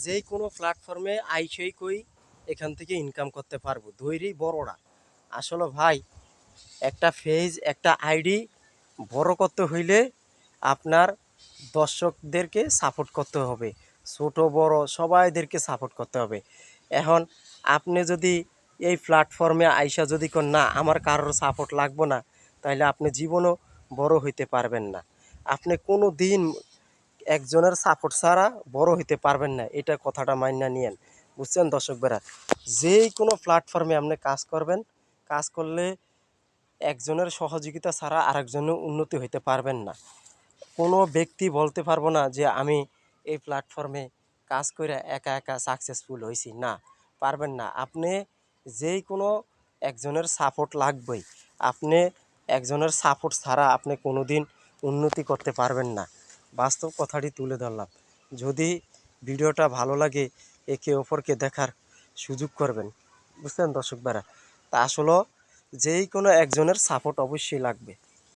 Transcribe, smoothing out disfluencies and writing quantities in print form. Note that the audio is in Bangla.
যেই কোনো প্ল্যাটফর্মে আইসেই কই এখান থেকে ইনকাম করতে পারবো, ধৈর্যই বড়রা। আসলে ভাই, একটা পেজ, একটা আইডি বড় করতে হইলে আপনার দর্শকদেরকে সাপোর্ট করতে হবে, ছোট বড় সবাইদেরকে সাপোর্ট করতে হবে। এখন আপনি যদি এই প্ল্যাটফর্মে আইসা যদি কোন না আমার কারোর সাপোর্ট লাগবো না, তাহলে আপনি জীবনও বড় হইতে পারবেন না। আপনি কোনো দিন একজনের সাপোর্ট ছাড়া বড় হইতে পারবেন না, এটা কথাটা মাইনা নিয়েন। বুঝছেন দর্শক বেরা? যেই কোনো প্ল্যাটফর্মে আপনি কাজ করবেন, কাজ করলে একজনের সহযোগিতা ছাড়া আরেকজনের উন্নতি হইতে পারবেন না। কোনো ব্যক্তি বলতে পারবো না যে আমি এই প্ল্যাটফর্মে কাজ করে একা একা সাকসেসফুল হয়েছি, না, পারবেন না। আপনি যেই কোনো একজনের সাপোর্ট লাগবেই। আপনি একজনের সাপোর্ট ছাড়া আপনি কোনো দিন উন্নতি করতে পারবেন না। বাস্তব কথাটি তুলে ধরলাম। যদি ভিডিওটা ভালো লাগে, একে অপরকে দেখার সুযোগ করবেন। বুঝলেন দর্শক ভাইরা? তা আসলে যেই কোনো একজনের সাপোর্ট অবশ্যই লাগবে।